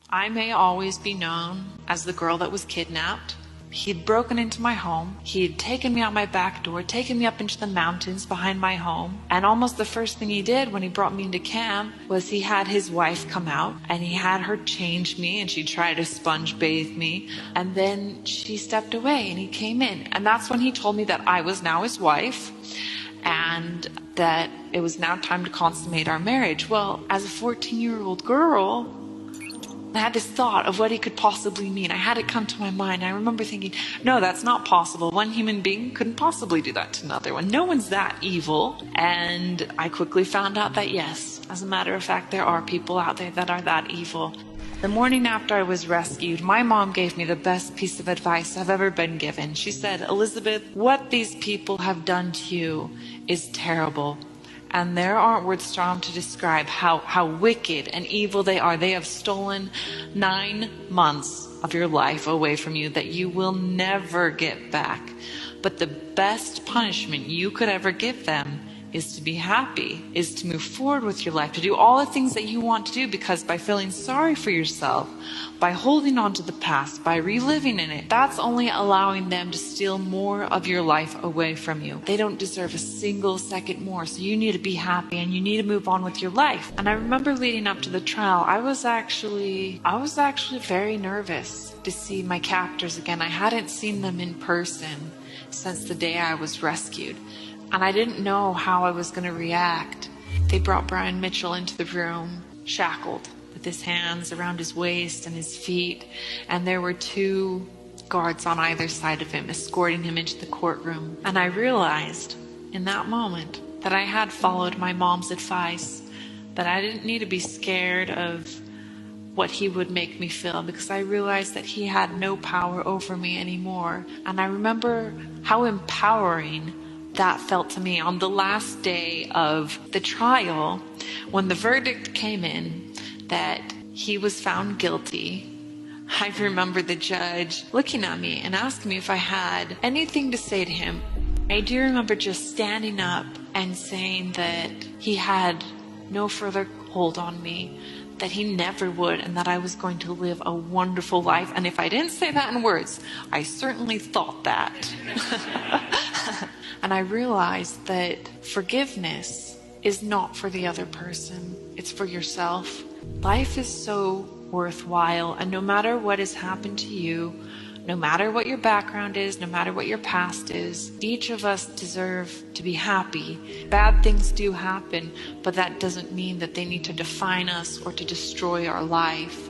I may always be known as the girl that was kidnapped. He'd broken into my home. He'd taken me out my back door, taken me up into the mountains behind my home. And almost the first thing he did when he brought me into camp was he had his wife come out and he had her change me, and she tried to sponge bathe me. And then she stepped away and he came in. And that's when he told me that I was now his wife and that it was now time to consummate our marriage. Well, as a 14-year-old girl, I had this thought of what he could possibly mean. I had it come to my mind. I remember thinking, no, that's not possible. One human being couldn't possibly do that to another one. No one's that evil. And I quickly found out that yes, as a matter of fact, there are people out there that are that evil. The morning after I was rescued, my mom gave me the best piece of advice I've ever been given. She said, Elizabeth, what these people have done to you is terrible. And there aren't words strong to describe how wicked and evil they are. They have stolen 9 months of your life away from you that you will never get back. But the best punishment you could ever give them is to be happy, is to move forward with your life, to do all the things that you want to do, because by feeling sorry for yourself, by holding on to the past, by reliving in it, that's only allowing them to steal more of your life away from you. They don't deserve a single second more, so you need to be happy and you need to move on with your life. And I remember leading up to the trial, I was actually very nervous to see my captors again. I hadn't seen them in person since the day I was rescued. And I didn't know how I was going to react. They brought Brian Mitchell into the room, shackled, with his hands around his waist and his feet. And there were 2 guards on either side of him, escorting him into the courtroom. And I realized in that moment that I had followed my mom's advice, that I didn't need to be scared of what he would make me feel, because I realized that he had no power over me anymore. And I remember how empowering that felt to me on the last day of the trial, when the verdict came in that he was found guilty. I remember the judge looking at me and asking me if I had anything to say to him. I do remember just standing up and saying that he had no further hold on me, that he never would, and that I was going to live a wonderful life. And if I didn't say that in words, I certainly thought that. And I realized that forgiveness is not for the other person, it's for yourself. Life is so worthwhile, and no matter what has happened to you, no matter what your background is, no matter what your past is, each of us deserve to be happy. Bad things do happen, but that doesn't mean that they need to define us or to destroy our life.